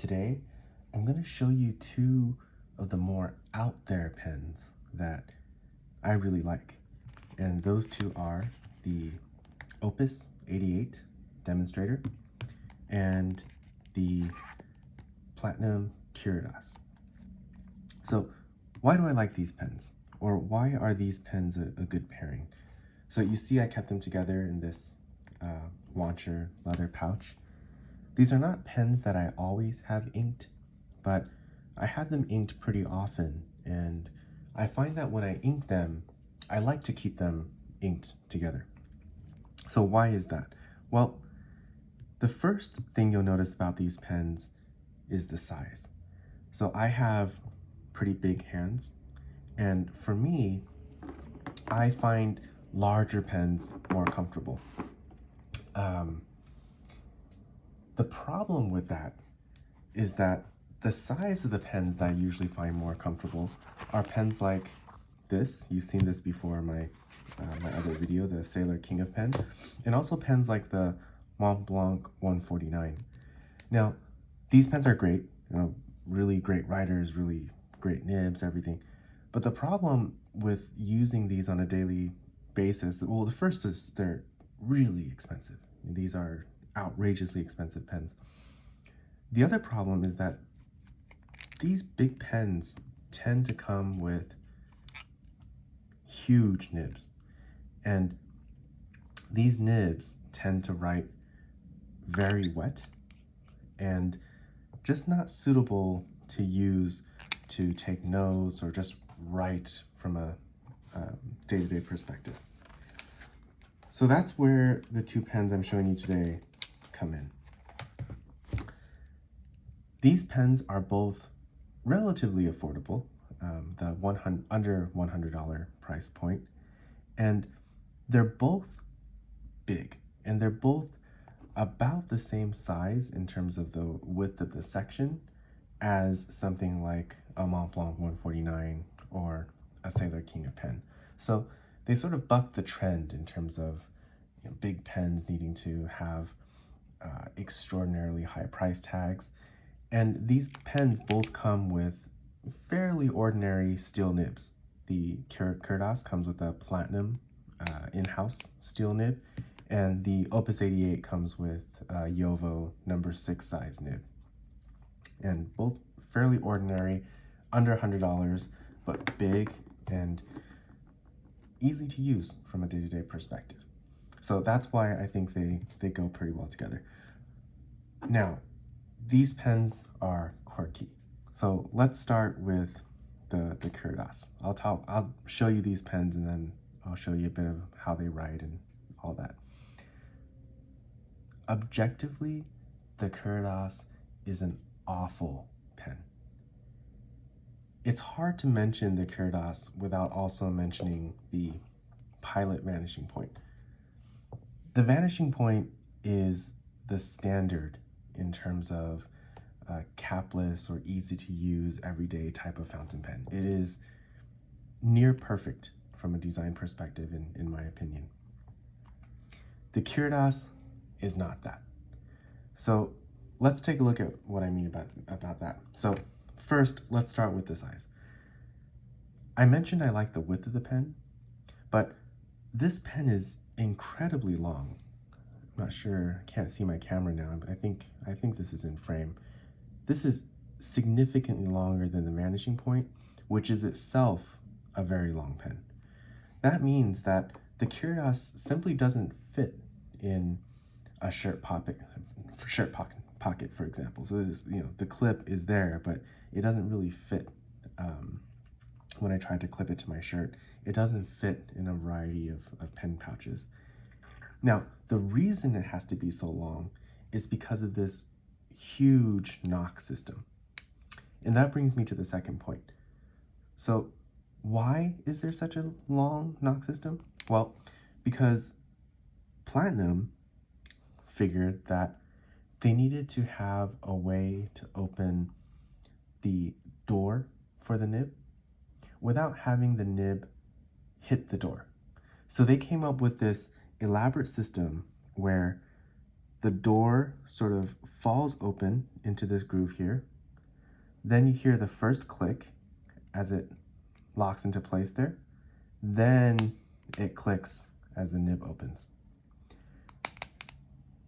Today, I'm going to show you two of the more out there pens that I really like. And those two are the Opus 88 Demonstrator and the Platinum Curidas. So why do I like these pens? Or why are these pens a good pairing? So you see I kept them together in this Wancher leather pouch. These are not pens that I always have inked, but I have them inked pretty often, and I find that when I ink them, I like to keep them inked together. So why is that? Well, the first thing you'll notice about these pens is the size. So I have pretty big hands, and for me, I find larger pens more comfortable. The problem with that is that the size of the pens that I usually find more comfortable are pens like this. You've seen this before in my other video, the Sailor King of Pen, and also pens like the Montblanc 149. Now, these pens are great, really great writers, really great nibs, everything. But the problem with using these on a daily basis, well, the first is they're really expensive. These are outrageously expensive pens. The other problem is that these big pens tend to come with huge nibs, and these nibs tend to write very wet and just not suitable to use to take notes or just write from a day-to-day perspective. So that's where the two pens I'm showing you today come in. These pens are both relatively affordable, under $100 price point, and they're both big, and they're both about the same size in terms of the width of the section as something like a Montblanc 149 or a Sailor King of Pen. So they sort of buck the trend in terms of big pens needing to have extraordinarily high price tags. And these pens both come with fairly ordinary steel nibs. The Curidas comes with a platinum in-house steel nib, and the Opus 88 comes with a Yovo number 6 size nib. And both fairly ordinary, under $100, but big and easy to use from a day-to-day perspective. So that's why I think they go pretty well together. Now, these pens are quirky. So let's start with the Curidas. I'll show you these pens, and then I'll show you a bit of how they write and all that. Objectively, the Curidas is an awful pen. It's hard to mention the Curidas without also mentioning the Pilot Vanishing Point. The Vanishing Point is the standard in terms of capless or easy to use everyday type of fountain pen. It is near perfect from a design perspective, in my opinion. The Curidas is not that. So let's take a look at what I mean about that. So first, let's start with the size. I mentioned I like the width of the pen, but this pen is incredibly long. I'm not sure, I can't see my camera now, but I think this is in frame. This is significantly longer than the Vanishing Point, which is itself a very long pen. That means that the Curidas simply doesn't fit in a shirt pocket, for example. So this, the clip is there, but it doesn't really fit. When I tried to clip it to my shirt, it doesn't fit in a variety of pen pouches. Now, the reason it has to be so long is because of this huge knock system. And that brings me to the second point. So why is there such a long knock system? Well, because Platinum figured that they needed to have a way to open the door for the nib without having the nib hit the door. So they came up with this elaborate system where the door sort of falls open into this groove here. Then you hear the first click as it locks into place there. Then it clicks as the nib opens.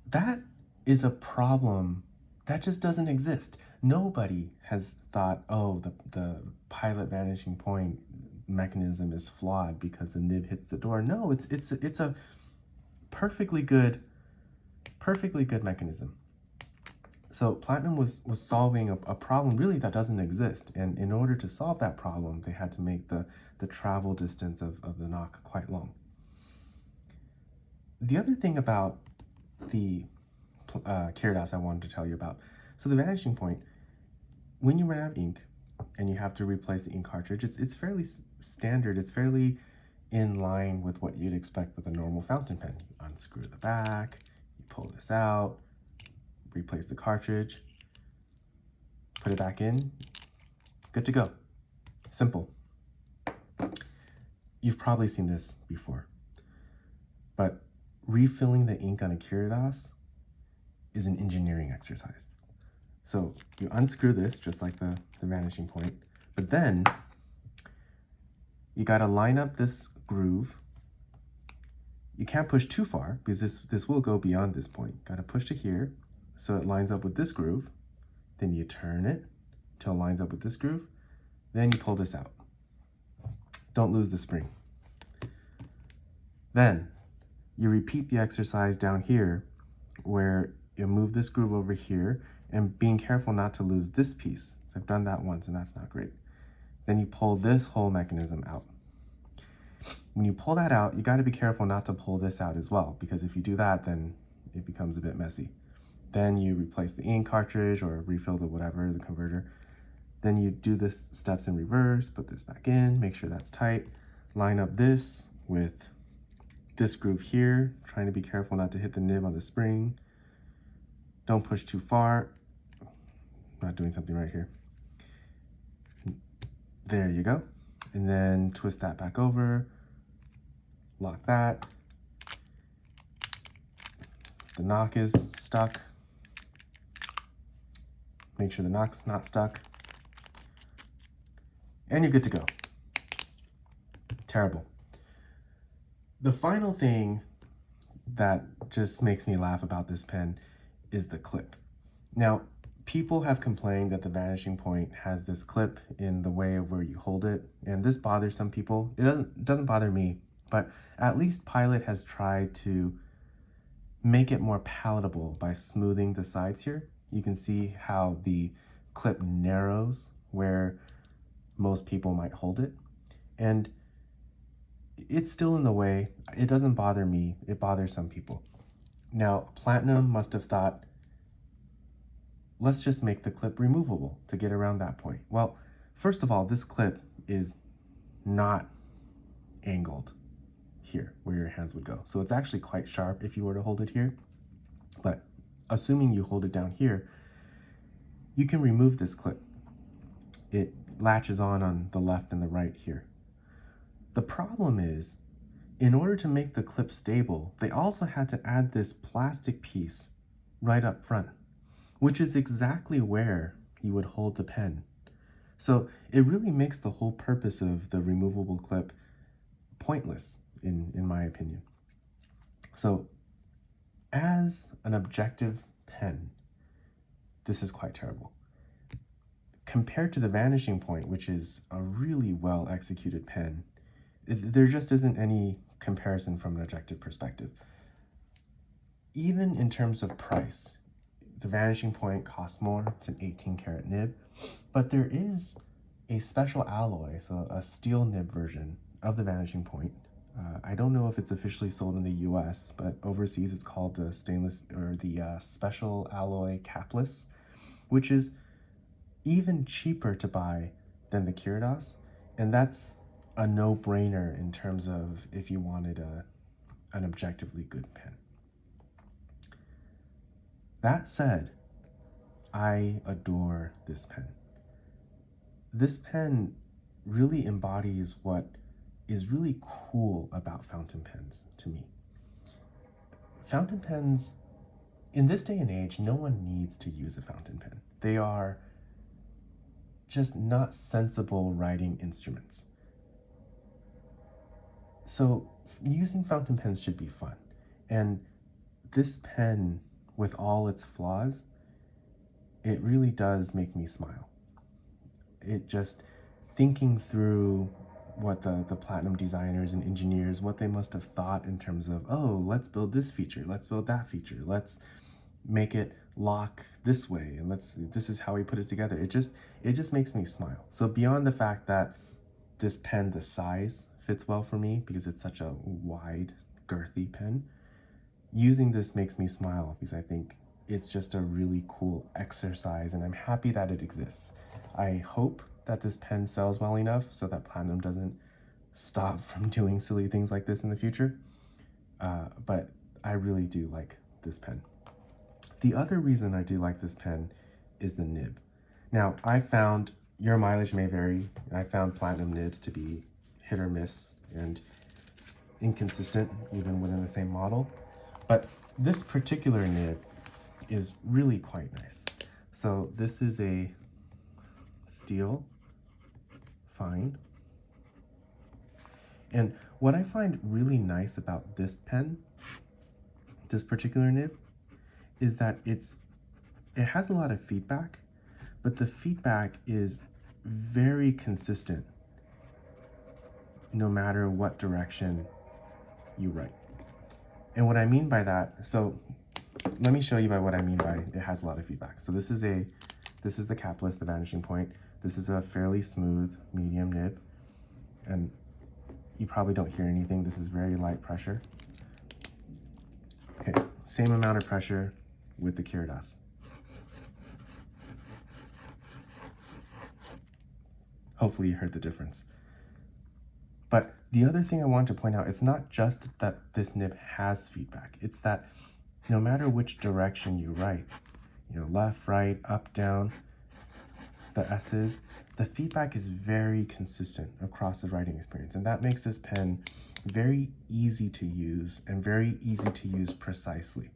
That is a problem that just doesn't exist. Nobody has thought, oh, the Pilot Vanishing Point mechanism is flawed because the nib hits the door. No, it's a perfectly good mechanism. So Platinum was solving a problem really that doesn't exist, and in order to solve that problem, they had to make the travel distance of the knock quite long. The other thing about the Curidas I wanted to tell you about, so the Vanishing Point, when you run out of ink and you have to replace the ink cartridge, it's fairly standard, it's fairly in line with what you'd expect with a normal fountain pen. You unscrew the back, you pull this out, replace the cartridge, put it back in, good to go. Simple. You've probably seen this before, but refilling the ink on a Curidas is an engineering exercise. So you unscrew this just like the Vanishing Point, but then you got to line up this groove. You can't push too far because this will go beyond this point. Got to push to here so it lines up with this groove. Then you turn it till it lines up with this groove. Then you pull this out. Don't lose the spring. Then you repeat the exercise down here where you move this groove over here and being careful not to lose this piece. So I've done that once and that's not great. Then you pull this whole mechanism out. When you pull that out, you got to be careful not to pull this out as well, because if you do that, then it becomes a bit messy. Then you replace the ink cartridge or refill the whatever, the converter. Then you do the steps in reverse, put this back in, make sure that's tight. Line up this with this groove here, trying to be careful not to hit the nib on the spring. Don't push too far. Not doing something right here. There you go. And then twist that back over, lock that. The knock is stuck. Make sure the knock's not stuck. And you're good to go. Terrible. The final thing that just makes me laugh about this pen is the clip. Now, people have complained that the Vanishing Point has this clip in the way of where you hold it, and this bothers some people. It doesn't bother me, but at least Pilot has tried to make it more palatable by smoothing the sides here. You can see how the clip narrows where most people might hold it, and it's still in the way. It doesn't bother me, it bothers some people. Now, Platinum must have thought, let's just make the clip removable to get around that point. Well, first of all, this clip is not angled here where your hands would go. So it's actually quite sharp if you were to hold it here. But assuming you hold it down here, you can remove this clip. It latches on the left and the right here. The problem is, in order to make the clip stable, they also had to add this plastic piece right up front, which is exactly where you would hold the pen. So it really makes the whole purpose of the removable clip pointless, in my opinion. So as an objective pen, this is quite terrible. Compared to the Vanishing Point, which is a really well executed pen, there just isn't any comparison from an objective perspective. Even in terms of price, the Vanishing Point costs more. It's an 18-karat nib, but there is a special alloy, so a steel nib version of the Vanishing Point. I don't know if it's officially sold in the US, but overseas it's called the special alloy capless, which is even cheaper to buy than the Curidas, and that's a no-brainer in terms of if you wanted an objectively good pen. That said, I adore this pen. This pen really embodies what is really cool about fountain pens to me. Fountain pens In this day and age, no one needs to use a fountain pen. They are just not sensible writing instruments. So using fountain pens should be fun. And this pen, with all its flaws, it really does make me smile. It just, thinking through what the Platinum designers and engineers, what they must have thought in terms of, oh, let's build this feature, let's build that feature, let's make it lock this way, and this is how we put it together. It just makes me smile. So beyond the fact that this pen, the size fits well for me because it's such a wide, girthy pen, using this makes me smile because I think it's just a really cool exercise, and I'm happy that it exists. I hope that this pen sells well enough so that Platinum doesn't stop from doing silly things like this in the future. But I really do like this pen. The other reason I do like this pen is the nib. Now, I found, your mileage may vary, I found Platinum nibs to be hit or miss and inconsistent even within the same model. But this particular nib is really quite nice. So this is a steel fine. And what I find really nice about this pen, this particular nib, is that it has a lot of feedback, but the feedback is very consistent no matter what direction you write. And what I mean by that, so let me show you by what I mean by it has a lot of feedback. So this is the capless, the vanishing point. This is a fairly smooth medium nib, and you probably don't hear anything. This is very light pressure. Okay, same amount of pressure with the Curidas. Hopefully you heard the difference. But the other thing I want to point out, it's not just that this nib has feedback. It's that no matter which direction you write, left, right, up, down, the S's, the feedback is very consistent across the writing experience. And that makes this pen very easy to use and very easy to use precisely.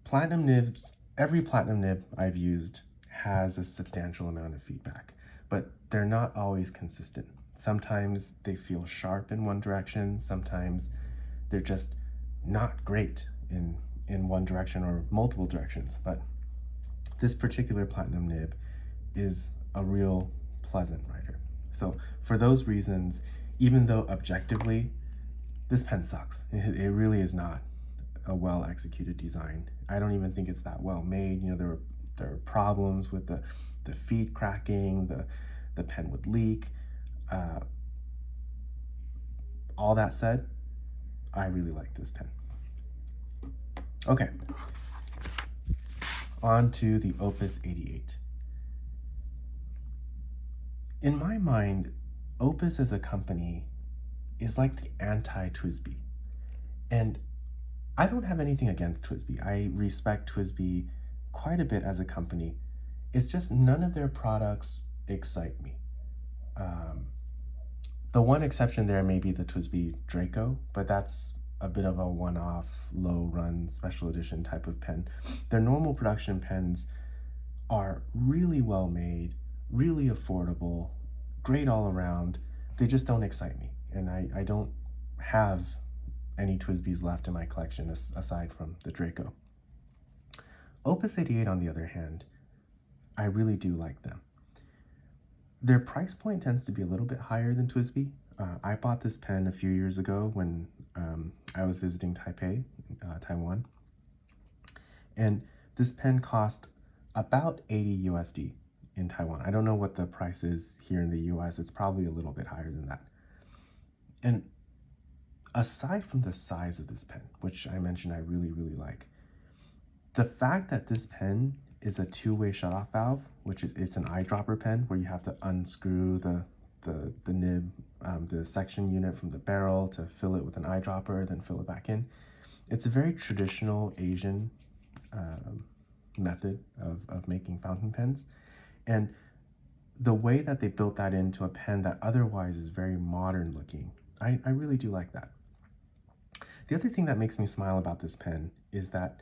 Platinum nibs, every Platinum nib I've used has a substantial amount of feedback, but they're not always consistent. Sometimes they feel sharp in one direction, sometimes they're just not great in one direction or multiple directions. But this particular Platinum nib is a real pleasant writer. So for those reasons, even though objectively this pen sucks, it really is not a well executed design. I don't even think it's that well made. There are problems with the feed cracking, the pen would leak. All that said, I really like this pen. Okay, on to the Opus 88. In my mind, Opus as a company is like the anti-TWSBI. And I don't have anything against TWSBI. I respect TWSBI quite a bit as a company. It's just none of their products excite me. The one exception there may be the TWSBI Draco, but that's a bit of a one-off, low-run, special edition type of pen. Their normal production pens are really well made, really affordable, great all around. They just don't excite me, and I don't have any TWSBIs left in my collection aside from the Draco. Opus 88, on the other hand, I really do like them. Their price point tends to be a little bit higher than TWSBI. I bought this pen a few years ago when I was visiting Taipei, Taiwan. And this pen cost about 80 USD in Taiwan. I don't know what the price is here in the US. It's probably a little bit higher than that. And aside from the size of this pen, which I mentioned I really, really like, the fact that this pen is a two-way shutoff valve, which is, it's an eyedropper pen where you have to unscrew the nib, the section unit from the barrel to fill it with an eyedropper, then fill it back in. It's a very traditional Asian method of making fountain pens. And the way that they built that into a pen that otherwise is very modern looking, I really do like that. The other thing that makes me smile about this pen is that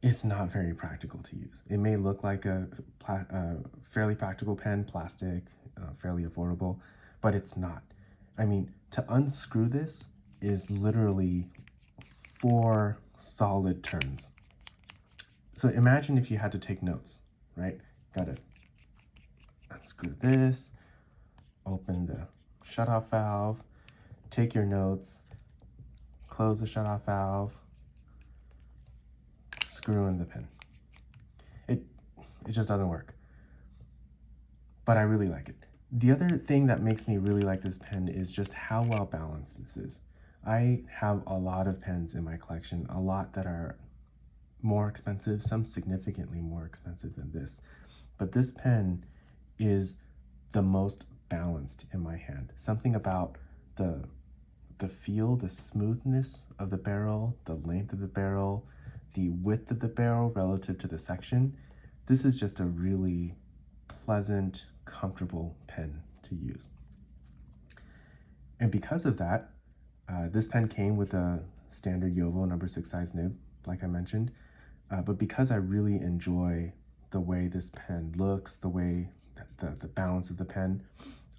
it's not very practical to use. It may look like a fairly practical pen, plastic, fairly affordable, but it's not. I mean, to unscrew this is literally 4 solid turns. So imagine if you had to take notes, right? Gotta unscrew this, open the shutoff valve, take your notes, close the shutoff valve, screw in the pin. It just doesn't work. But I really like it. The other thing that makes me really like this pen is just how well balanced this is. I have a lot of pens in my collection, a lot that are more expensive, some significantly more expensive than this. But this pen is the most balanced in my hand. Something about the feel, the smoothness of the barrel, the length of the barrel, the width of the barrel relative to the section. This is just a really pleasant, comfortable pen to use. And because of that, this pen came with a standard Yovo number 6 size nib, like I mentioned. But because I really enjoy the way this pen looks, the way the balance of the pen,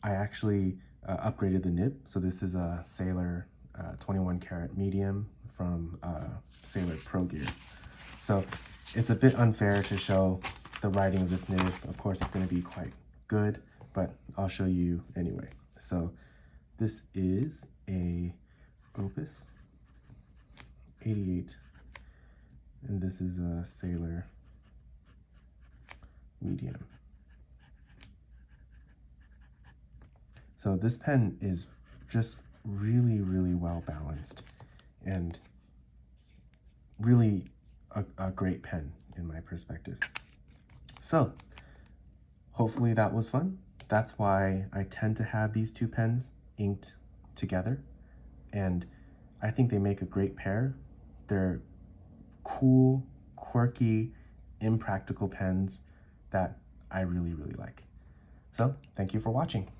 I actually upgraded the nib. So this is a Sailor 21 karat medium from Sailor Pro Gear. So it's a bit unfair to show the writing of this nib. Of course, it's going to be quite good, but I'll show you anyway. So this is a Opus 88, and this is a Sailor medium. So this pen is just really, really well balanced and really a great pen in my perspective. So hopefully that was fun. That's why I tend to have these 2 pens inked together, and I think they make a great pair. They're cool, quirky, impractical pens that I really, really like. So thank you for watching.